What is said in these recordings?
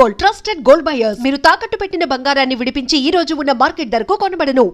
Gold, trusted gold buyers. మీరు తాకట్టు పెట్టిన బంగారాన్ని విడిపించి ఈ రోజు ఉన్న మార్కెట్ ధరకు కొనబడను.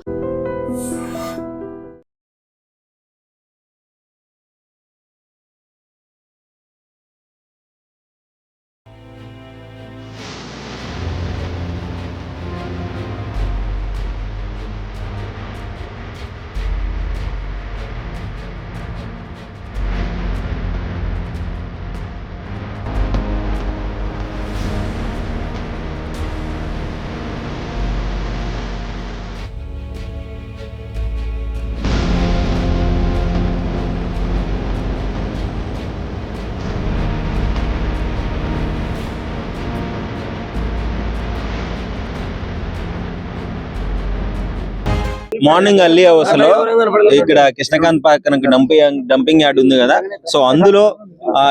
మార్నింగ్ అర్లీ అవర్స్ లో ఇక్కడ కృష్ణకాంత్ పక్కన డంపింగ్ యార్డ్ ఉంది కదా, సో అందులో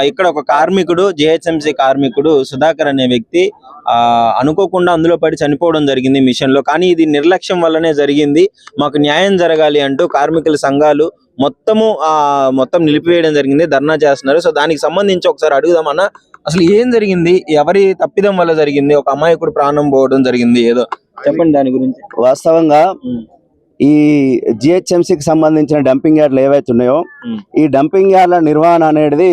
ఇక్కడ ఒక కార్మికుడు, జిహెచ్ఎంసీ కార్మికుడు సుధాకర్ అనే వ్యక్తి అనుకోకుండా అందులో పడి చనిపోవడం జరిగింది మిషన్ లో. కానీ ఇది నిర్లక్ష్యం వల్లనే జరిగింది, మాకు న్యాయం జరగాలి అంటూ కార్మికుల సంఘాలు మొత్తం నిలిపివేయడం జరిగింది, ధర్నా చేస్తున్నారు. సో దానికి సంబంధించి ఒకసారి అడుగుదామన్నా, అసలు ఏం జరిగింది, ఎవరి తప్పిదం వల్ల జరిగింది, ఒక అమాయకుడు ప్రాణం పోవడం జరిగింది, ఏదో చెప్పండి దాని గురించి. వాస్తవంగా ఈ జిహెచ్ఎంసీకి సంబంధించిన డంపింగ్ యార్డ్లు ఏవైతే ఉన్నాయో, ఈ డంపింగ్ యార్డ్ల నిర్వహణ అనేది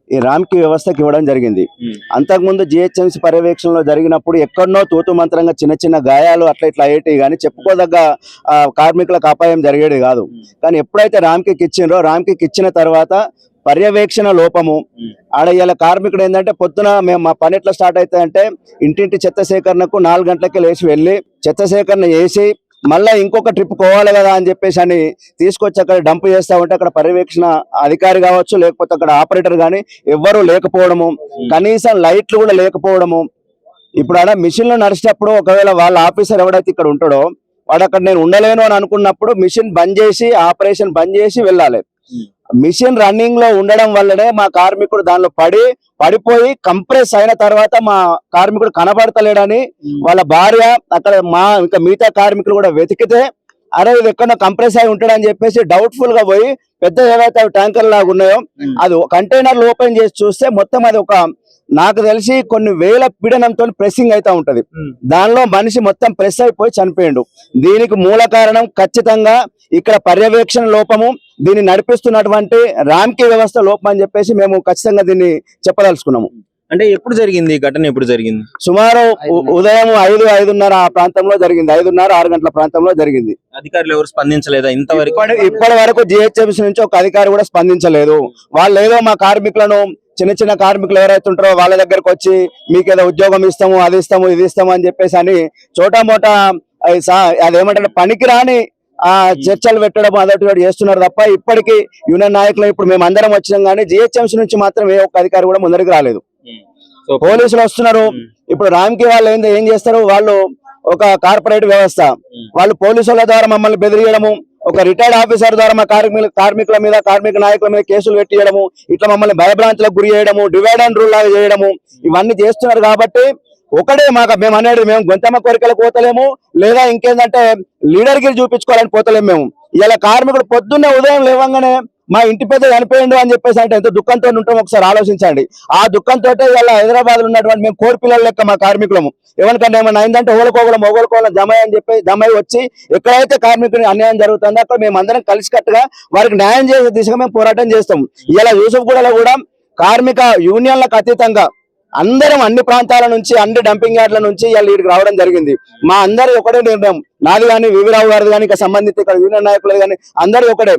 ఈ రామ్కి వ్యవస్థకి ఇవ్వడం జరిగింది. అంతకుముందు జిహెచ్ఎంసీ పర్యవేక్షణలో జరిగినప్పుడు ఎక్కడనో తూతు మంత్రంగా చిన్న చిన్న గాయాలు అట్లా ఇట్లా అయ్యేటివి, కానీ చెప్పుకోదగ్గ కార్మికులకు అపాయం జరిగేది కాదు. కానీ ఎప్పుడైతే రామ్కి ఇచ్చిండ్రో, రామ్కి ఇచ్చిన తర్వాత పర్యవేక్షణ లోపము ఆడ ఇలా కార్మికుడు ఏంటంటే, పొద్దున మేము మా పని ఎట్లా స్టార్ట్ అవుతాయంటే, ఇంటింటి చెత్త సేకరణకు 4 గంటలకే లేచి వెళ్ళి చెత్త సేకరణ చేసి మళ్ళీ ఇంకొక ట్రిప్ పోవాలి కదా అని చెప్పేసి అని తీసుకొచ్చి అక్కడ డంప్ చేస్తా ఉంటే, అక్కడ పర్యవేక్షణ అధికారి కావచ్చు, లేకపోతే అక్కడ ఆపరేటర్ కానీ ఎవ్వరూ లేకపోవడము, కనీసం లైట్లు కూడా లేకపోవడము. ఇప్పుడు ఆడ మిషన్లు నడిచేటప్పుడు ఒకవేళ వాళ్ళ ఆఫీసర్ ఎవడైతే ఇక్కడ ఉంటాడో వాడు అక్కడ నేను ఉండలేను అని అనుకున్నప్పుడు మిషన్ బంద్ చేసి, ఆపరేషన్ బంద్ చేసి వెళ్ళాలి. మిషన్ రన్నింగ్ లో ఉండడం వల్లనే మా కార్మికుడు దానిలో పడిపోయి కంప్రెస్ అయిన తర్వాత మా కార్మికుడు కనబడతలేడని వాళ్ళ భార్య అక్కడ ఇంకా మిగతా కార్మికులు కూడా వెతికితే, అరే ఇది ఎక్కడో కంప్రెస్ అయి ఉంటాడని చెప్పేసి డౌట్ఫుల్ గా పోయి పెద్ద ఏవైతే ట్యాంకర్ లాగా ఉన్నాయో అది కంటైనర్లు ఓపెన్ చేసి చూస్తే మొత్తం అది నాకు తెలిసి కొన్ని వేల పీడనంతో ప్రెస్సింగ్ అయితే ఉంటది. దానిలో మనిషి మొత్తం ప్రెస్ అయిపోయి చనిపోయిండు. దీనికి మూల కారణం ఖచ్చితంగా ఇక్కడ పర్యవేక్షణ లోపము, దీన్ని నడిపిస్తున్నటువంటి రామ్కి వ్యవస్థ లోపం అని చెప్పేసి మేము ఖచ్చితంగా దీన్ని చెప్పదలుచుకున్నాము. అంటే ఎప్పుడు జరిగింది ఘటన, ఎప్పుడు జరిగింది? సుమారు ఉదయం 5-5:30 ఆ ప్రాంతంలో జరిగింది, 5:30-6 గంటల ప్రాంతంలో జరిగింది. అధికారులు ఎవరు స్పందించలేదా ఇంతవరకు? ఇప్పటి వరకు జిహెచ్ఎంసీ నుంచి ఒక అధికారి కూడా స్పందించలేదు. వాళ్ళు ఏదో మా కార్మికులను, చిన్న చిన్న కార్మికులు ఎవరైతే ఉంటారో వాళ్ళ దగ్గరకు వచ్చి మీకు ఏదో ఉద్యోగం ఇస్తాము, అది ఇస్తాము, ఇది ఇస్తాము అని చెప్పేసి అని చోటా మోటా అదేమంటారు పనికిరాని చర్చలు పెట్టడం అదొకటి చేస్తున్నారు తప్ప ఇప్పటికీ యూనియన్ నాయకులు ఇప్పుడు మేము అందరం వచ్చినాం, కానీ జిహెచ్ఎంసీ నుంచి మాత్రం ఏ ఒక్క అధికారి కూడా ముందరికి రాలేదు. పోలీసులు వస్తున్నారు. ఇప్పుడు రామ్కి వాళ్ళు ఏం చేస్తారు, వాళ్ళు ఒక కార్పొరేట్ వ్యవస్థ, వాళ్ళు పోలీసుల ద్వారా మమ్మల్ని బెదిరియడము, ఒక రిటైర్డ్ ఆఫీసర్ ద్వారా మా కార్మికుల మీద, కార్మిక నాయకుల మీద కేసులు పెట్టియడము, ఇట్లా మమ్మల్ని భయభ్రాంతులకు గురి చేయడము, డివైడ్ అండ్ రూల్ లాగా చేయడము, ఇవన్నీ చేస్తున్నారు. కాబట్టి ఒకటే మేము అనేది, మేము గొంతమ్మ కోరికలకు పోతలేము, లేదా ఇంకేందంటే లీడర్ గిరి చూపించుకోవాలని పోతలేము. మేము ఇలా కార్మికుడు పొద్దున్నే ఉదయం లేవంగానే మా ఇంటి పెద్ద చనిపోయిండు అని చెప్పేసి అంటే ఎంత దుఃఖంతో ఉంటాం ఒకసారి ఆలోచించండి. ఆ దుఃఖంతో ఇలా హైదరాబాద్ లో ఉన్నటువంటి మేము కోడి పిల్లల లెక్క మా కార్మికులము, ఎవరికన్నా ఏమన్నా అయిందంటే ఓగలకోగలం జమై వచ్చి ఎక్కడైతే కార్మికుని అన్యాయం జరుగుతుందో అక్కడ మేము అందరం కలిసికట్టుగా వారికి న్యాయం చేసే దిశగా మేము పోరాటం చేస్తాం. ఇలా యూసుఫ్గూడలో కూడా కార్మిక యూనియన్లకు అతీతంగా అందరం అన్ని ప్రాంతాల నుంచి, అన్ని డంపింగ్ యార్డ్ల నుంచి ఇలా వీడికి రావడం జరిగింది. మా అందరి ఒకటే నిర్ణయం, నాది కానీ వివిరావు గారిది కానీ ఇక సంబంధిత ఇక్కడ యూనియన్ నాయకులు కానీ అందరి ఒకటే,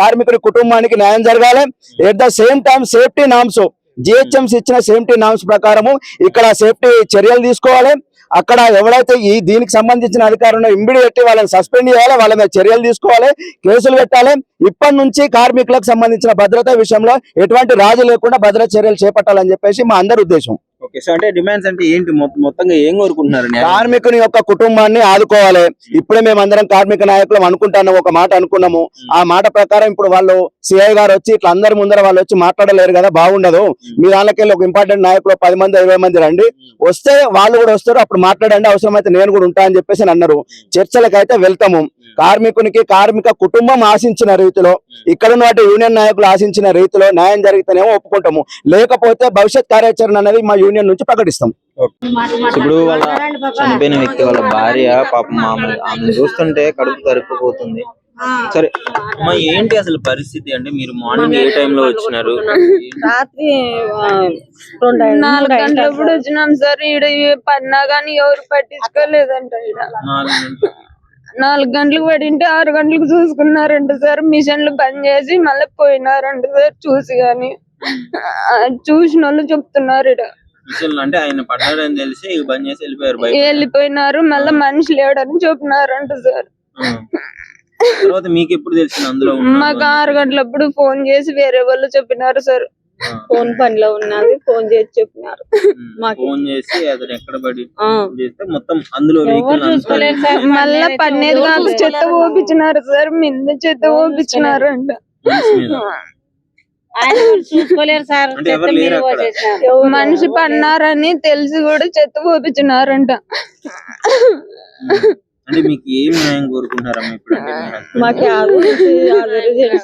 కార్మికుని కుటుంబానికి న్యాయం జరగాలి. At the same time safety norms, GHMC ఇచ్చిన సేఫ్టీ నామ్స్ ప్రకారము ఇక్కడ సేఫ్టీ చర్యలు తీసుకోవాలి. అక్కడ ఎవరైతే దీనికి సంబంధించిన అధికారులను ఇమ్మీడియట్ వాళ్ళని సస్పెండ్ చేయాలి, వాళ్ళ మీద చర్యలు తీసుకోవాలి, కేసులు పెట్టాలి. ఇప్పటి నుంచి కార్మికులకు సంబంధించిన భద్రత విషయంలో ఎటువంటి రాజీ లేకుండా భద్రత చర్యలు చేపట్టాలని చెప్పేసి మా అందరి ఉద్దేశం. ఓకే, సో అంటే డిమాండ్స్ అంటే ఏంటి, మొత్తంగా ఏం కోరుకుంటున్నారు? కార్మికుని యొక్క కుటుంబాన్ని ఆదుకోవాలి. ఇప్పుడే మేము అందరం కార్మిక నాయకులు అనుకుంటున్నాము, ఒక మాట అనుకున్నాము. ఆ మాట ప్రకారం ఇప్పుడు వాళ్ళు సిఐ గారు వచ్చి ఇట్లా అందరి ముందర వాళ్ళు వచ్చి మాట్లాడలేరు కదా, బాగుండదు. మీ దానికెళ్ళి ఒక ఇంపార్టెంట్ నాయకులు 10 మంది 20 మంది రండి, వస్తే వాళ్ళు కూడా వస్తారు, అప్పుడు మాట్లాడండి, అవసరమైతే నేను కూడా ఉంటా అని చెప్పేసి అన్నారు. చర్చలకైతే వెళ్తాము. కార్మిక కుటుంబం ఆశించిన రీతిలో, ఇక్కడ ఉన్న యూనియన్ నాయకులు ఆశించిన రీతిలో న్యాయం జరిగితేనేమో ఒప్పుకుంటాము, లేకపోతే భవిష్యత్ కార్యాచరణ అనేది మా యూనియన్ నుంచి ప్రకటిస్తాం. ఇప్పుడు వాళ్ళ చనిపోయిన వ్యక్తి వాళ్ళ భార్య పాపం ఆమె చూస్తుంటే కడుపు తరుక్కుపోతుంది. సరే అమ్మా, ఏంటి అసలు పరిస్థితి? అంటే మీరు మార్నింగ్ ఏ టైంలో వచ్చినారు? రాత్రి 4 గంటలప్పుడు వచ్చినాం సార్. ఈడ పడినా గానీ ఎవరు పట్టించుకోలేదంట. ఈడ 4 గంటలకు పడింటే 6 గంటలకు చూసుకున్నారంట సార్. మిషన్లు బంద్ చేసి మళ్ళీ పోయినారంట సార్. చూసి గాని చూసిన వాళ్ళు చెప్తున్నారు. ఈడ అంటే ఆయన పడ్డాడని తెలిసి బంద్ చేసి వెళ్ళిపోయినారు. మళ్ళీ మనిషి లేడని చెప్పినారంట సార్. తర్వాత మీకు ఎప్పుడు తెలిసింది అందులో? మాకు 6 గంటలప్పుడు ఫోన్ చేసి వేరే వాళ్ళు చెప్పినారు సార్. ఫోన్ పనిలో ఉన్నది, ఫోన్ చేసి చెప్పినారు. ఫోన్ చేసి అతను ఎక్కడ పడి చేస్తే మొత్తం అందులో మళ్ళా పన్నేది కాదు, చెత్త ఓపించినారు సార్. మింద చెత్త ఓపించినారు అంట. చూసుకోలేరు సార్. మనిషి పన్నారని తెలిసి కూడా చెత్త ఓపించినారంట. అంటే మీకు ఏం న్యాయం కోరుకుంటారమ్మా ఇప్పుడు? మాకు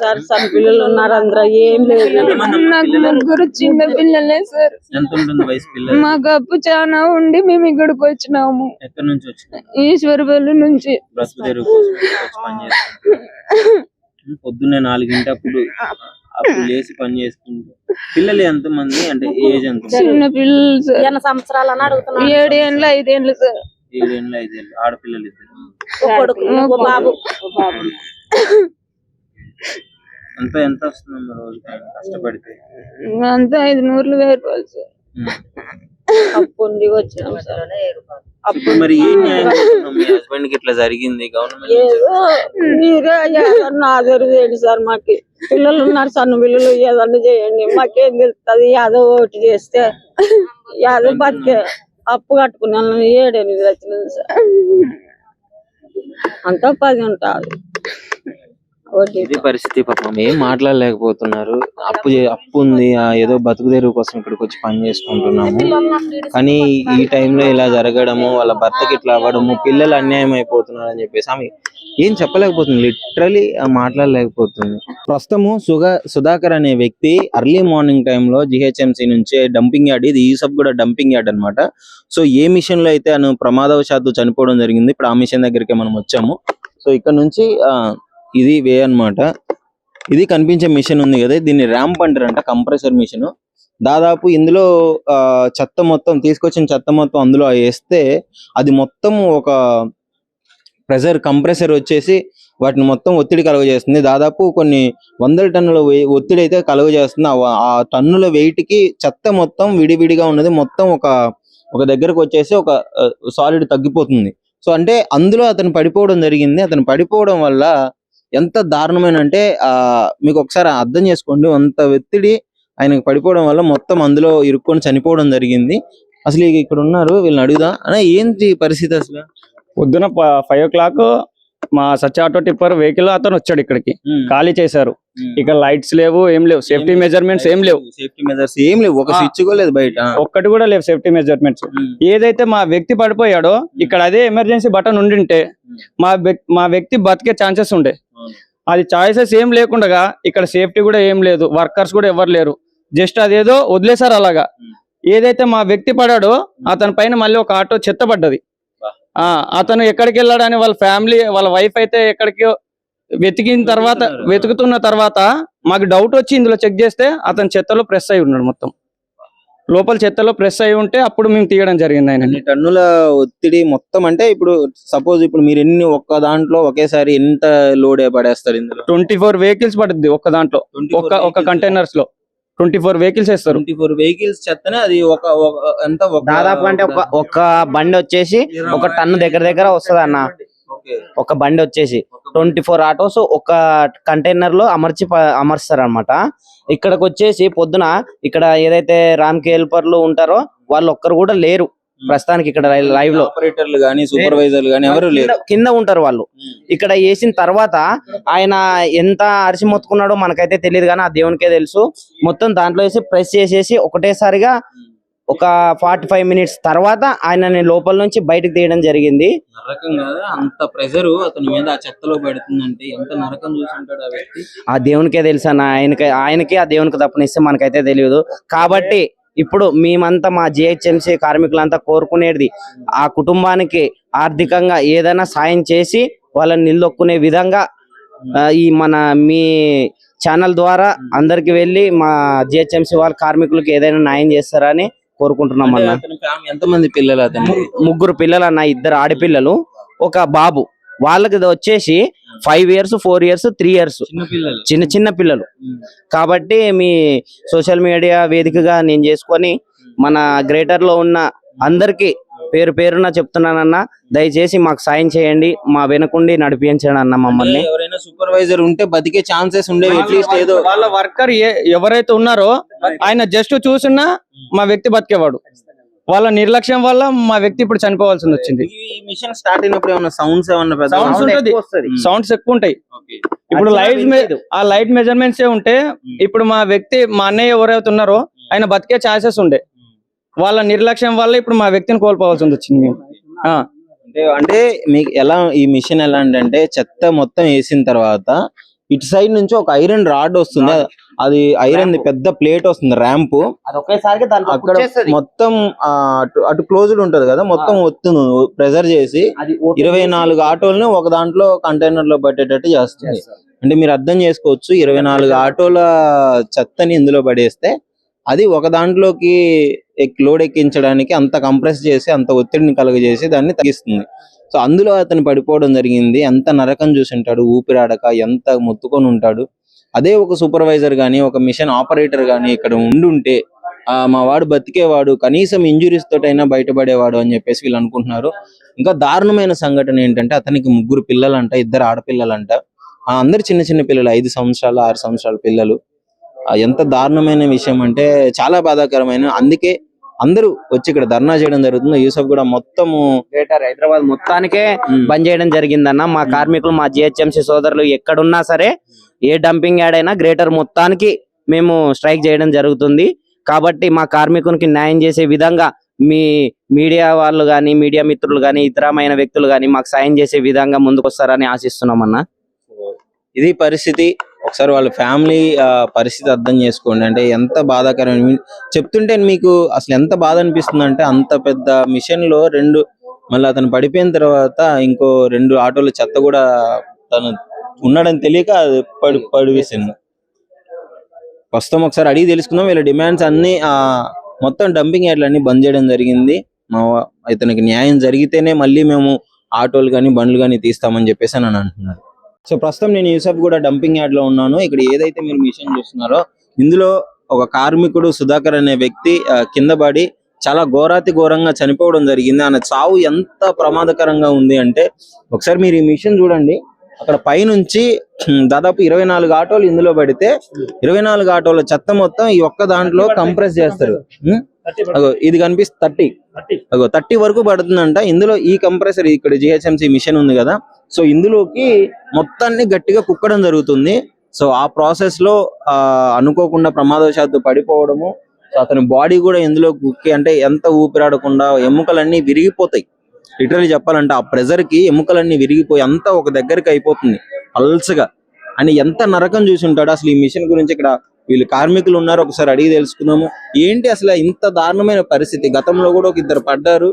సార్, సన్న పిల్లలు ఉన్నారు అందరూ. ఏం లేదు, నాకు 3 చిన్న పిల్లలే సార్. ఎంత ఉంటుంది వయసు పిల్లలు? మాకు అప్పు చాలా ఉండి మేము ఇక్కడికి వచ్చినాము. ఎక్కడి నుంచి వచ్చినారు? ఈశ్వరపల్లి నుంచి. బ్రతుకు తెరువు కోసం పని చేసుకుంటారు. పొద్దున్నే 4 గంటప్పుడు అప్పుడు లేచి పని చేసుకుంటారు. పిల్లలు ఎంత మంది? అంటే ఏజ్ ఎంత? చిన్న పిల్లలు సార్. 7 సంవత్సరాలు అని అడుగుతున్నారు. 7 ఏళ్ళు 5 ఏళ్ళు సార్. 7 ఏళ్ళు 5 ఏళ్ళు. ఆడపిల్లలు ఇద్దరు. బాబు ఎంత వస్తుందమ్మా రోజు కష్టపడితే? అంతా 500 రూపాయలు సార్. అప్పు ఉండి వచ్చినాం సార్. ఇప్పుడు మరి ఏం న్యాయం కోరుతున్నాం? మీ హస్బెండ్ కి ఇట్లా జరిగింది, గవర్నమెంట్ మీరే ఏదన్నా సార్. మాకు పిల్లలు ఉన్నారు, సన్న పిల్లలు. ఏదన్నా చేయండి, మాకేం తెలుస్తుంది. యాదో ఒకటి చేస్తే యాదో బతికే. అప్పు కట్టుకునే 7-8 లక్షలు సార్. అంతా 10 ఉంటుంది. ఇది పరిస్థితి. పాపం ఏం మాట్లాడలేకపోతున్నారు. అప్పు ఉంది, ఏదో బతుకు తెరువు కోసం ఇక్కడికి వచ్చి పని చేసుకుంటున్నాము. కానీ ఈ టైంలో ఇలా జరగడము, వాళ్ళ భర్తకి ఇట్లా అవ్వడము, పిల్లలు అన్యాయం అయిపోతున్నారు అని చెప్పేసి ఆమె ఏం చెప్పలేకపోతుంది. లిటరలీ మాట్లాడలేకపోతుంది. ప్రస్తుతము సుధాకర్ అనే వ్యక్తి అర్లీ మార్నింగ్ టైంలో GHMC నుంచి డంపింగ్ యార్డ్, ఇది ఈసబ్గూడ డంపింగ్ యార్డ్ అనమాట. సో ఏ మిషన్ లో అయితే అను ప్రమాదవశాత్తు చనిపోవడం జరిగింది. ఇప్పుడు ఆ మిషన్ దగ్గరికి మనం వచ్చాము. సో ఇక్కడ నుంచి ఇది వే అన్నమాట. ఇది కనిపించే మిషన్ ఉంది కదా, దీన్ని ర్యాంప్ అంటారంట, కంప్రెసర్ మిషన్. దాదాపు ఇందులో చెత్త మొత్తం తీసుకొచ్చిన చెత్త మొత్తం అందులో వేస్తే అది మొత్తం ఒక ప్రెషర్ కంప్రెసర్ వచ్చేసి వాటిని మొత్తం ఒత్తిడి కలుగజేస్తుంది. దాదాపు కొన్ని 100 టన్నుల ఒత్తిడి అయితే కలుగజేస్తుంది. ఆ టన్నుల వెయిట్ కి చెత్త మొత్తం విడివిడిగా ఉన్నది మొత్తం ఒక దగ్గరకు వచ్చేసి ఒక సాలిడ్ తగ్గిపోతుంది. సో అంటే అందులో అతను పడిపోవడం జరిగింది. అతను పడిపోవడం వల్ల ఎంత దారుణమైన అంటే మీకు ఒకసారి అర్థం చేసుకోండి. అంత ఒత్తిడి ఆయనకు పడిపోవడం వల్ల మొత్తం అందులో ఇరుక్కొని చనిపోవడం జరిగింది. అసలు ఇక్కడ ఉన్నారు, వీళ్ళని అడుగుదా అన్న ఏంటి పరిస్థితి అసలు? పొద్దున 5 o'clock మా సచ్ ఆటో టిప్పర్ వెహికల్ అతను వచ్చాడు ఇక్కడికి. ఖాళీ చేశారు. ఇక్కడ లైట్స్ లేవు, ఏం లేవు, సేఫ్టీ మెజర్మెంట్స్ ఏం లేవు, సేఫ్టీ మెజర్స్ ఏం లేవు, ఒక స్విచ్ కూడా లేదు బయట, ఒక్కటి కూడా లేవు సేఫ్టీ మెజర్మెంట్స్. ఏదైతే మా వ్యక్తి పడిపోయాడో ఇక్కడ అదే ఎమర్జెన్సీ బటన్ ఉండింటే మా వ్యక్తి బతికే ఛాన్సెస్ ఉండే. అది చాయిసెస్ ఏం లేకుండా ఇక్కడ సేఫ్టీ కూడా ఏం లేదు, వర్కర్స్ కూడా ఎవరు లేరు. జస్ట్ అదేదో వదిలేసారు అలాగా. ఏదైతే మా వ్యక్తి పడాడో అతని పైన మళ్ళీ ఒక ఆటో చెత్త పడ్డది. అతను ఎక్కడికి వెళ్ళాడని వాళ్ళ ఫ్యామిలీ, వాళ్ళ వైఫ్ అయితే ఎక్కడికి వెతుకుతున్న తర్వాత మాకు డౌట్ వచ్చి ఇందులో చెక్ చేస్తే అతను చెత్తలో ప్రెస్ అయి ఉన్నాడు. మొత్తం లోపల చెత్తలో ప్రెస్ అయి ఉంటే అప్పుడు మేము తీయడం జరిగింది. ఆయన టన్నుల ఒత్తిడి మొత్తం అంటే ఇప్పుడు సపోజ్ ఇప్పుడు మీరు ఒక్క దాంట్లో ఒకేసారి ఎంత లోడ్ పడేస్తారు? ఇందులో 24 వెహికల్స్ పడుద్ది ఒక్క దాంట్లో, ఒక కంటైనర్స్ లో 24 వెహికల్స్ వేస్తారు. 24 వెహికల్స్ చెత్తనే అది ఎంత దాదాపు అంటే ఒక బండి వచ్చేసి 1 టన్ను దగ్గర వస్తుంది అన్న. ఒక బండి వచ్చేసి 24 ఆటోస్ ఒక కంటైనర్ లో అమర్స్తారు అనమాట. ఇక్కడికి వచ్చేసి పొద్దున ఇక్కడ ఏదైతే రామ్కి హెల్పర్లు ఉంటారో వాళ్ళు ఒక్కరు కూడా లేరు ప్రస్తుతానికి ఇక్కడ లైవ్ లో. ఆపరేటర్లు గానీ సూపర్వైజర్లు గానీ ఎవరు లేరు, కింద ఉంటారు వాళ్ళు. ఇక్కడ వేసిన తర్వాత ఆయన ఎంత అరిసి మొత్తుకున్నాడో మనకైతే తెలియదు, కానీ ఆ దేవునికే తెలుసు. మొత్తం దాంట్లో వేసి ప్రెస్ చేసేసి ఒకటేసారిగా ఒక 45 minutes తర్వాత ఆయనని లోపల నుంచి బయటకు తీయడం జరిగింది. నరకం కదా, అంత ప్రెషర్ అతని మీద ఆ చెత్తలో పెడుతుందంటే ఎంత నరకం చూసుంటాడు ఆ వ్యక్తి. ఆ దేవునికే తెలుసు అన్న. ఆయనకి ఆ దేవునికి తప్పనిస్తే మనకైతే తెలియదు. కాబట్టి ఇప్పుడు మేమంతా మా జిహెచ్ఎంసీ కార్మికులంతా కోరుకునేది ఆ కుటుంబానికి ఆర్థికంగా ఏదైనా సాయం చేసి వాళ్ళని నిలదొక్కునే విధంగా మీ ఛానల్ ద్వారా అందరికి వెళ్ళి మా జిహెచ్ఎంసీ వాళ్ళ కార్మికులకు ఏదైనా న్యాయం చేస్తారని కోరుకుంటున్నాం అన్న. ఎంతమంది పిల్లలు అతను? 3 పిల్లలు అన్న, 2 ఆడపిల్లలు, ఒక బాబు. వాళ్ళకి వచ్చేసి 5 years, 4 years, 3 years చిన్న పిల్లలు. కాబట్టి మీ సోషల్ మీడియా వేదికగా నేను చేసుకొని మన గ్రేటర్ లో ఉన్న అందరికి పేరు పేరున చెప్తున్నానన్నా, దయచేసి మాకు సాయం చేయండి, మా వెనకుండి నడిపించండి అన్న మమ్మల్ని. ఎవరైనా సూపర్వైజర్ ఉంటే బతికే ఛాన్సెస్ ఉండేవి అట్లీస్ట్ ఏదో. వాళ్ళ వర్కర్ ఎవరైతే ఉన్నారో ఆయన జస్ట్ చూసినా మా వ్యక్తి బతికేవాడు. వాళ్ళ నిర్లక్ష్యం వల్ల మా వ్యక్తి ఇప్పుడు చనిపోవాల్సి వచ్చింది. ఈ మిషన్ స్టార్ట్ అయినప్పుడు ఏమన్నా సౌండ్స్ సౌండ్స్ ఉంటది, సౌండ్స్ ఎక్కువ ఉంటాయి. ఇప్పుడు లైట్ మెజర్మెంట్స్ ఉంటే ఇప్పుడు మా వ్యక్తి, మా అన్నయ్య ఎవరైతే ఉన్నారో ఆయన బతికే ఛాన్సెస్ ఉండే. వాళ్ళ నిర్లక్ష్యం వల్ల ఇప్పుడు మా వ్యక్తిని కోల్పోవాల్సి వచ్చింది మేము. అంటే మీకు ఎలా ఈ మిషన్ ఎలా అంటే చెత్త మొత్తం వేసిన తర్వాత ఇటు సైడ్ నుంచి ఒక ఐరన్ రాడ్ వస్తుంది, అది ఐరన్ పెద్ద ప్లేట్ వస్తుంది, ర్యాంప్. అక్కడ మొత్తం అటు క్లోజ్డ్ ఉంటది కదా, మొత్తం ఒత్తును ప్రెజర్ చేసి 24 ఆటోలను ఒక దాంట్లో కంటైనర్ లో పట్టేటట్టు చేస్తుంది. అంటే మీరు అర్థం చేసుకోవచ్చు, 24 ఆటోల చెత్తని ఇందులో పడేస్తే అది ఒక దాంట్లోకి లోడ్ ఎక్కించడానికి అంత కంప్రెస్ చేసి అంత ఒత్తిడిని కలుగజేసి దాన్ని తగ్గిస్తుంది. సో అందులో అతను పడిపోవడం జరిగింది. ఎంత నరకం చూసి ఉంటాడు, ఊపిరాడక ఎంత మొత్తుకొని ఉంటాడు. అదే ఒక సూపర్వైజర్ గానీ, ఒక మిషన్ ఆపరేటర్ గానీ ఇక్కడ ఉండుంటే మా వాడు బతికేవాడు, కనీసం ఇంజురీస్ తోటైనా బయటపడేవాడు అని చెప్పేసి వీళ్ళు అనుకుంటున్నారు. ఇంకా దారుణమైన సంఘటన ఏంటంటే అతనికి 3 పిల్లలంట, 2 ఆడపిల్లలంట. అందరు చిన్న పిల్లలు, 5 సంవత్సరాలు 6 సంవత్సరాల పిల్లలు. ఎంత దారుణమైన విషయం అంటే చాలా బాధాకరమైన. అందుకే అందరూ వచ్చి ఇక్కడ ధర్నా చేయడం జరుగుతుంది. యూసఫ్ కూడా మొత్తము గ్రేటర్ హైదరాబాద్ మొత్తానికే బంద్ చేయడం జరిగిందన్న. మా కార్మికులు, మా జిహెచ్ఎంసీ సోదరులు ఎక్కడున్నా సరే, ఏ డంపింగ్ యార్డ్ అయినా గ్రేటర్ మొత్తానికి మేము స్ట్రైక్ చేయడం జరుగుతుంది. కాబట్టి మా కార్మికునికి న్యాయం చేసే విధంగా మీ మీడియా వాళ్ళు గాని, మీడియా మిత్రులు గాని, ఇతరమైన వ్యక్తులు గాని మాకు సాయం చేసే విధంగా ముందుకు వస్తారని ఆశిస్తున్నామన్నా. ఇది పరిస్థితి. ఒకసారి వాళ్ళ ఫ్యామిలీ పరిస్థితి అర్థం చేసుకోండి. అంటే ఎంత బాధాకరమైన చెప్తుంటే మీకు అసలు ఎంత బాధ అనిపిస్తుంది అంటే, అంత పెద్ద మిషన్ లో మళ్ళీ అతను పడిపోయిన తర్వాత ఇంకో 2 ఆటోల చెత్త కూడా తను ఉన్నాడని తెలియక పడివేసింది. ప్రస్తుతం ఒకసారి అడిగి తెలుసుకుందాం. వీళ్ళ డిమాండ్స్ అన్ని మొత్తం డంపింగ్ యార్డ్లు అన్ని బంద్ చేయడం జరిగింది. ఇతనికి న్యాయం జరిగితేనే మళ్ళీ మేము ఆటోలు కానీ బండ్లు కానీ తీస్తామని చెప్పేసి అని అంటున్నారు. సో ప్రస్తుతం నేను యూసఫ్ కూడా డంపింగ్ యార్డ్ లో ఉన్నాను. ఇక్కడ ఏదైతే మీరు మిషన్ చూస్తున్నారో ఇందులో ఒక కార్మికుడు సుధాకర్ అనే వ్యక్తి కింద పడి చాలా ఘోరంగా చనిపోవడం జరిగింది. ఆయన చావు ఎంత ప్రమాదకరంగా ఉంది అంటే ఒకసారి మీరు ఈ మిషన్ చూడండి. అక్కడ పైనుంచి దాదాపు 24 ఆటోలు ఇందులో పడితే 24 ఆటోల చెత్త మొత్తం ఈ ఒక్క దాంట్లో కంప్రెస్ చేస్తారు. ఇది కనిపిస్తుంది 30 వరకు పడుతుందంట. ఇందులో ఈ కంప్రెసర్ ఇక్కడ జిహెచ్ఎంసీ మిషన్ ఉంది కదా, సో ఇందులోకి మొత్తాన్ని గట్టిగా కుక్కడం జరుగుతుంది. సో ఆ ప్రాసెస్ లో అనుకోకుండా ప్రమాదవశాత్తు పడిపోవడము, సో అతని బాడీ కూడా ఇందులో కుక్కి, అంటే ఎంత ఊపిరాడకుండా ఎముకలన్నీ విరిగిపోతాయి. లిటరలీ చెప్పాలంటే ఆ ప్రెజర్ కి ఎముకలన్నీ విరిగిపోయి అంతా ఒక దగ్గరికి అయిపోతుంది పల్సగా. అని ఎంత నరకం చూసి ఉంటాడు. అసలు ఈ మిషన్ గురించి ఇక్కడ వీళ్ళు కార్మికులు ఉన్నారు, ఒకసారి అడిగి తెలుసుకుందాము. ఏంటి అసలు ఇంత దారుణమైన పరిస్థితి? గతంలో కూడా ఒక 2 పడ్డారు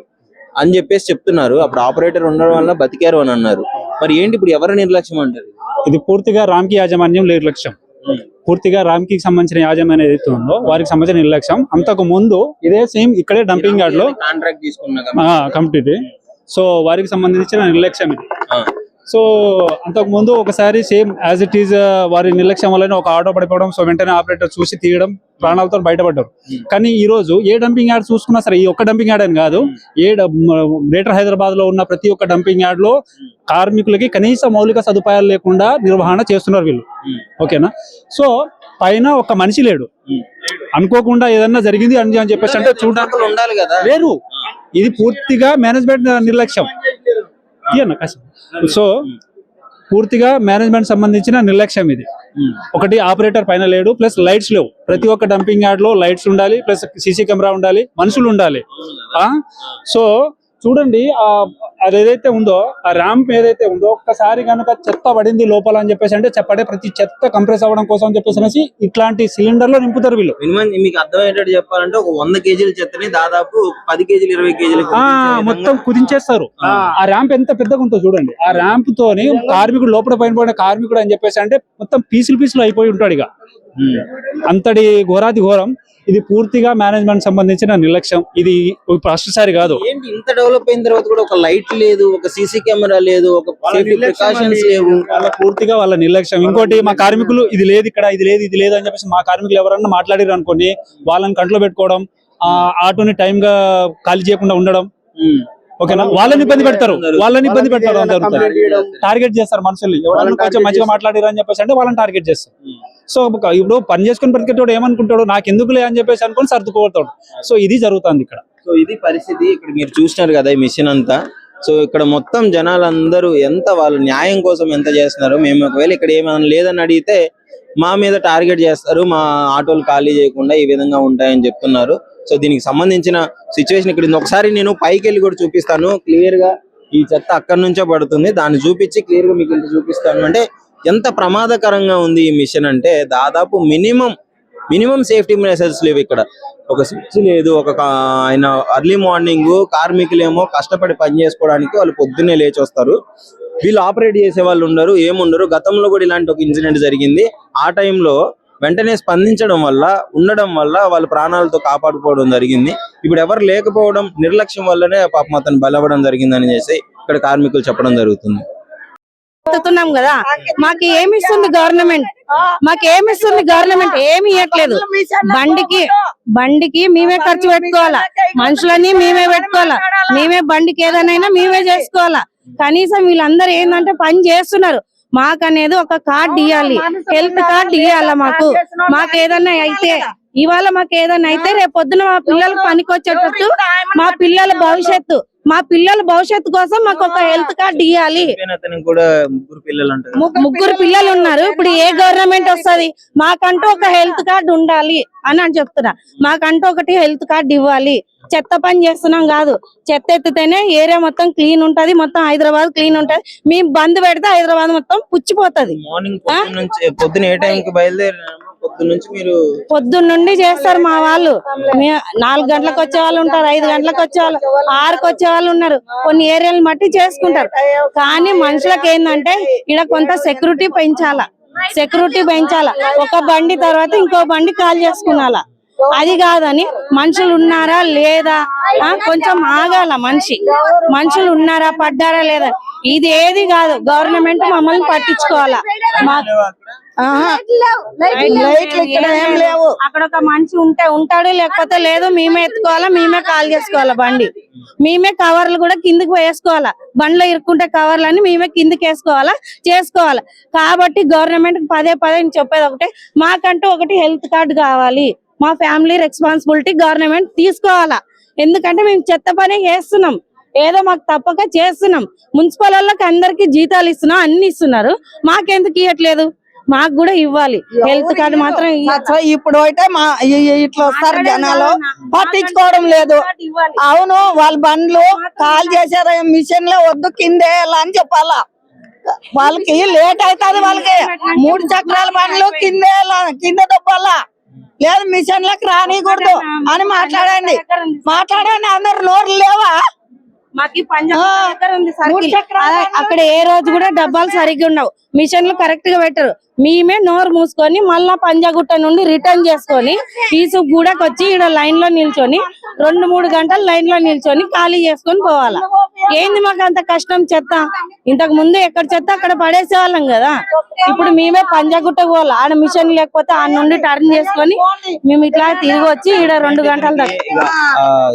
అని చెప్పేసి చెప్తున్నారు. అప్పుడు ఆపరేటర్ ఉండడం వల్ల బతికారు అని అన్నారు. మరి ఏంటి ఇప్పుడు ఎవరి నిర్లక్ష్యం అంటారు? ఇది పూర్తిగా రామ్కి యాజమాన్యం నిర్లక్ష్యం. పూర్తిగా రామ్కి సంబంధించిన యాజమాన్యం ఏదైతే ఉందో వారికి సంబంధించిన నిర్లక్ష్యం. అంతకు ముందు ఇదే సేమ్ ఇక్కడే డంపింగ్ యార్డ్ లో కాంట్రాక్ట్ తీసుకున్నా కంప్లీట్. సో వారికి సంబంధించిన నిర్లక్ష్యం ఇది. సో అంతకు ముందు ఒకసారి సేమ్ యాజ్ ఇట్ ఈజ్ వారి నిర్లక్ష్యం వల్లనే ఒక ఆటో పడిపోవడం, సో వెంటనే ఆపరేటర్ చూసి తీయడం, ప్రాణాలతో బయటపడ్డారు. కానీ ఈ రోజు ఏ డంపింగ్ యార్డ్ చూసుకున్నా సరే, ఈ ఒక్క డంపింగ్ యార్డ్ అని కాదు, గ్రేటర్ హైదరాబాద్ లో ఉన్న ప్రతి ఒక్క డంపింగ్ యార్డ్ లో కార్మికులకి కనీస మౌలిక సదుపాయాలు లేకుండా నిర్వహణ చేస్తున్నారు వీళ్ళు. ఓకేనా? సో పైన ఒక మనిషి లేడు, అనుకోకుండా ఏదన్నా జరిగింది అని చెప్పేసి అంటే చూడడానికి ఉండాలి కదా, లేరు. ఇది పూర్తిగా మేనేజ్మెంట్ నిర్లక్ష్యం. సో పూర్తిగా మేనేజ్మెంట్ సంబంధించిన నిర్లక్ష్యం ఇది. ఒకటి ఆపరేటర్ పైన లేడు, ప్లస్ లైట్స్ లేవు. ప్రతి ఒక్క డంపింగ్ యార్డ్ లో లైట్స్ ఉండాలి, ప్లస్ సీసీ కెమెరా ఉండాలి, మనుషులు ఉండాలి. సో చూడండి అది ఏదైతే ఉందో ఆ ర్యాంప్ ఏదైతే ఉందో ఒక్కసారి కనుక చెత్త పడింది లోపల అని చెప్పేసి అంటే పడే ప్రతి చెత్త కంప్రెస్ అవ్వడం కోసం అని చెప్పేసి ఇట్లాంటి సిలిండర్ లో నింపుతారు వీళ్ళు. మినిమం మీకు అర్థమయ్యేటట్టు చెప్పాలంటే ఒక 100 కేజీల చెత్తని దాదాపు 10 కేజీలు 20 కేజీలు మొత్తం కుదించేస్తారు. ఆ ర్యాంప్ ఎంత పెద్దగా ఉందో చూడండి. ఆ ర్యాంప్ తోని కార్మికుడు లోపల పైన కార్మికుడు అని చెప్పేసి అంటే మొత్తం పీసులు అయిపోయి ఉంటాడు. ఇక అంతటి ఘోరాది ఘోరం. ఇది పూర్తిగా మేనేజ్మెంట్ సంబంధించిన నిర్లక్ష్యం. ఇది ఫస్ట్ సారి కాదు. ఏంటి ఇంత డెవలప్ అయిన తర్వాత కూడా ఒక లైట్ లేదు, ఒక సీసీ కెమెరా లేదు, ఒక సేఫ్టీ ప్రికాషన్స్ లేవు. పూర్తిగా వాళ్ళ నిర్లక్ష్యం. ఇంకోటి మా కార్మికులు ఇది లేదు ఇక్కడ, ఇది లేదు అని చెప్పేసి మా కార్మికులు ఎవరన్నా మాట్లాడారు అనుకోని వాళ్ళని కంట్లో పెట్టుకోవడం, ఆటోని టైం గా ఖాళీ చేయకుండా ఉండడం. ఓకేనా, వాళ్ళని ఇబ్బంది పెడతారు టార్గెట్ చేస్తారు మనుషుల్ని. ఎవరైనా కొంచెం మంచిగా మాట్లాడారు అని చెప్పేసి అంటే వాళ్ళని టార్గెట్ చేస్తారు. సో ఇప్పుడు పని చేసుకుని బ్రతికేటోడు ఏమనుకుంటాడు, నాకు ఎందుకులే అని చెప్పేసి అనుకుని సర్దుకోతాడు. సో ఇది జరుగుతుంది ఇక్కడ. సో ఇది పరిస్థితి. ఇక్కడ మీరు చూసినారు కదా ఈ మిషన్ అంతా. సో ఇక్కడ మొత్తం జనాలందరూ ఎంత వాళ్ళు న్యాయం కోసం ఎంత చేస్తున్నారు. మేము ఒకవేళ ఇక్కడ ఏమైనా లేదని అడిగితే మా మీద టార్గెట్ చేస్తారు, మా ఆటోలు ఖాళీ చేయకుండా ఈ విధంగా ఉంటాయని చెప్తున్నారు. సో దీనికి సంబంధించిన సిచ్యువేషన్ ఇక్కడ ఉంది. ఒకసారి నేను పైకి వెళ్ళి కూడా చూపిస్తాను క్లియర్ గా. ఈ చెత్త అక్కడి నుంచే పడుతుంది, దాన్ని చూపించి క్లియర్ గా మీకు ఇంత చూపిస్తాను. అంటే ఎంత ప్రమాదకరంగా ఉంది ఈ మిషన్ అంటే దాదాపు మినిమం సేఫ్టీ మెజర్స్ లేవు ఇక్కడ. ఒక స్విచ్ లేదు, ఆయన అర్లీ మార్నింగ్ కార్మికులేమో కష్టపడి పని చేసుకోవడానికి వాళ్ళు పొద్దున్నే లేచి వస్తారు. వీళ్ళు ఆపరేట్ చేసే వాళ్ళు ఉండరు, ఏముండరు. గతంలో కూడా ఇలాంటి ఒక ఇన్సిడెంట్ జరిగింది. ఆ టైంలో వెంటనే స్పందించడం వల్ల ఉండడం వల్ల వాళ్ళ ప్రాణాలతో కాపాడుకోవడం జరిగింది. ఇప్పుడు ఎవరు లేకపోవడం నిర్లక్ష్యం వల్లనే పాపం అతను బలవడం జరిగిందని చేసి ఇక్కడ కార్మికులు చెప్పడం జరుగుతుంది. కదా మాకు ఏమిస్తుంది గవర్నమెంట్, ఏమి ఇవ్వట్లేదు. బండికి మేమే ఖర్చు పెట్టుకోవాలా, మనుషులని మేమే పెట్టుకోవాలా, మేమే బండికి ఏదైనా మేమే చేసుకోవాలా. కనీసం వీళ్ళందరూ ఏంటంటే పని చేస్తున్నారు. మాకనేది ఒక కార్డు ఇవ్వాలి, హెల్త్ కార్డు ఇవ్వాలా. మాకు ఏదన్నా అయితే ఇవాళ మాకు ఏదైనా అయితే రేపు పొద్దున మా పిల్లలకు పనికొచ్చేటట్టు మా పిల్లల భవిష్యత్తు కోసం మాకు ఒక హెల్త్ కార్డు ఇవ్వాలి. ముగ్గురు పిల్లలు ఉన్నారు. ఇప్పుడు ఏ గవర్నమెంట్ వస్తుంది, మాకంటూ ఒక హెల్త్ కార్డు ఉండాలి అని చెప్తున్నా. మాకంటూ ఒకటి హెల్త్ కార్డు ఇవ్వాలి. చెత్త పని చేస్తున్నాం కాదు, చెత్త ఎత్తితేనే ఏరియా మొత్తం క్లీన్ ఉంటది, మొత్తం హైదరాబాద్ క్లీన్ ఉంటది. మేము బంద్ పెడితే హైదరాబాద్ మొత్తం పుచ్చిపోతది. పొద్దున్నుండి చేస్తారు మా వాళ్ళు. 4 గంటలకు వచ్చే వాళ్ళు ఉంటారు, 5 గంటలకు వచ్చే వాళ్ళు, 6కు వచ్చే వాళ్ళు ఉన్నారు. కొన్ని ఏరియాలు మట్టి చేసుకుంటారు. కానీ మనుషులకు ఏంటంటే ఇక్కడ కొంత సెక్యూరిటీ పెంచాలా. ఒక బండి తర్వాత ఇంకో బండి కాల్ చేసుకున్నాలా. అది కాదని మనుషులు ఉన్నారా లేదా, కొంచెం ఆగాల. మనుషులు ఉన్నారా పడ్డారా లేదా, ఇది ఏది కాదు. గవర్నమెంట్ మమ్మల్ని పట్టించుకోవాలా. అక్కడ ఒక మనిషి ఉంటాడు, లేకపోతే లేదు. మేమే ఎత్తుకోవాలా, మేమే కాల్ చేసుకోవాలా బండి. మేమే కవర్లు కూడా కిందకి వేసుకోవాలా. బండ్లో ఇరుక్కుంటే కవర్లని మేమే కిందకి చేసుకోవాలా. కాబట్టి గవర్నమెంట్ పదే చెప్పేది ఒకటే, మాకంటూ ఒకటి హెల్త్ కార్డు కావాలి. మా ఫ్యామిలీ రెస్పాన్సిబిలిటీ గవర్నమెంట్ తీసుకోవాలా. ఎందుకంటే మేము చెత్త పని చేస్తున్నాం, ఏదో మాకు తప్పక చేస్తున్నాం. మున్సిపల్ వాళ్ళకి అందరికి జీతాలు ఇస్తున్నాం, అన్ని ఇస్తున్నారు. మాకెందుకు ఇవ్వట్లేదు? మాకు కూడా ఇవ్వాలి హెల్త్ కార్డు మాత్రం. ఇప్పుడు అయితే ఇట్లా వస్తారు జనాలు, పట్టించుకోవడం లేదు. అవును, వాళ్ళ బండ్లు కాల్ చేశారు, మిషన్ లో వద్దు కిందే అని చెప్పాలా. వాళ్ళకి లేట్ అవుతుంది. వాళ్ళకి 3 చక్రాల బండ్లు కింద దొప్పాలా. లేదు మిషన్లకు రానికూడదు అని మాట్లాడండి. అందరు నోరు లేవా? అక్కడ ఏ రోజు కూడా డబ్బాలు సరిగ్గా ఉండవు, మిషన్లు కరెక్ట్ గా పెట్టరు. మేమే నోరు మూసుకొని మళ్ళా పంజాగుట్ట నుండి రిటర్న్ చేసుకొని ఈసుకు గూడకు వచ్చి ఇక్కడ లైన్ లో నిల్చొని 2-3 గంటలు లైన్ లో నిల్చొని ఖాళీ చేసుకొని పోవాలా. ఏంది మాకు అంత కష్టం? చెత్త ఇంతకు ముందు ఎక్కడ చెత్త అక్కడ పడేసే వాళ్ళం కదా. ఇప్పుడు మేమే పంజాగుట్ట పోవాలి. ఆడ మిషన్ లేకపోతే ఆడ నుండి టర్న్ చేసుకొని మేము ఇట్లా తిరిగి వచ్చి ఈడ 2 గంటల దాకా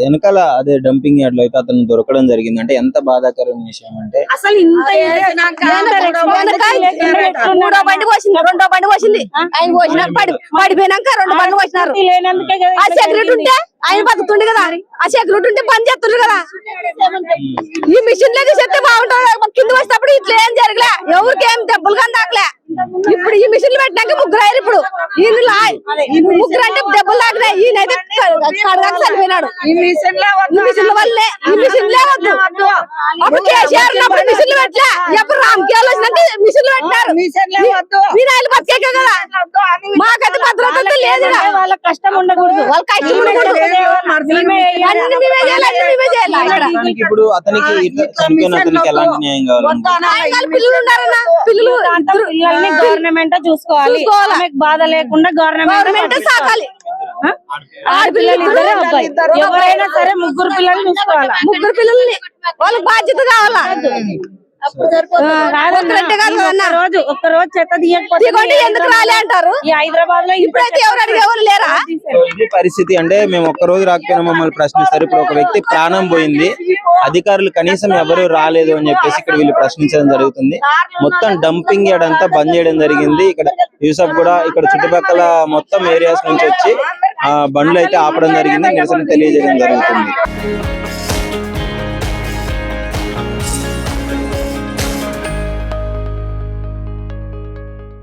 వెనకాల అదే డంపింగ్ యార్డ్ లో అయితే అతను దొరకడం జరిగింది. అంటే ఎంత బాధాకరమైన విషయం అంటే అసలు ఇంత రెండో బండి పోసింది. ఆయన పోసిన పడిపోయినాక 2 బండ్లు పోసినారు. ఆ సెక్యూరిటీ ఉంటే ఆయన బతుకుతుండే కదా, ఆ సెక్యూరిటీ ఉంటే పని చేస్తుండ్రు కదా. ఈ మిషన్ లో చేస్తే బాగుంటుంది. కింద వచ్చినప్పుడు ఇట్లా ఏం జరగలే, ఎవరికి ఏం దెబ్బలు కానీ తాకలే. ఇప్పుడు ఈ మిషన్లు పెట్టినాక 3 అయ్యారు. ఇప్పుడు ఈయన 3 అంటే దెబ్బలు తాకినాయి. ఈయనైతే కడగాక చనిపోయినాడు. ఈ మిషన్ల వల్లే వద్దు. అప్పుడు కేసీఆర్ ఉన్నప్పుడు మిషన్లు పెట్టలే, ఎప్పుడు రాజకీయాలు వచ్చినాక మిషన్లు పెట్టారు. మీరు ఆయన బతికే కదా, మాకైతే భద్రత లేదు. వాళ్ళ కష్టం ఉండకూడదు, వాళ్ళ కష్టం ఉండకూడదు. అన్ని మేమే చేయాలి, అన్ని మేమే చేయాలి. అతనికి ఇప్పుడు అతనికి చనిపోయిన అతనికి ఎలాంటి న్యాయం కావాలి? పిల్లలు ఉన్నారన్నా, పిల్లల్ని గవర్నమెంట్ చూసుకోవాలి, ఆమెకు బాధ లేకుండా గవర్నమెంట్ సాకాలి. ఆడపిల్లలు ఇద్దరే, అబ్బాయి ఎవరైనా సరే ముగ్గురు పిల్లల్ని చూసుకోవాలి. ముగ్గురు పిల్లల్ని వాళ్ళకి బాధ్యత కావాలా? ఒక్క రోజు చెత్త తీయకపోతే ఎందుకు రాలే అంటారు. ఈ హైదరాబాద్ లో ఇప్పుడైతే ఎవరు అడిగేవాళ్ళు లేరా? ఇది పరిస్థితి. అంటే మేము ఒక్క రోజు రాకపోయినా మమ్మల్ని ప్రశ్నిస్తారు. ఇప్పుడు ఒక వ్యక్తి ప్రాణం పోయింది, అధికారులు కనీసం ఎవరు రాలేదు అని చెప్పేసి ఇక్కడ వీళ్ళు ప్రశ్నించడం జరుగుతుంది. మొత్తం డంపింగ్ యార్డ్ అంతా బంద్ చేయడం జరిగింది. ఇక్కడ యూసఫ్ కూడా ఇక్కడ చుట్టుపక్కల మొత్తం ఏరియాస్ నుంచి వచ్చి బండ్లు అయితే ఆపడం జరిగింది, నిరసన తెలియజేయడం జరుగుతుంది.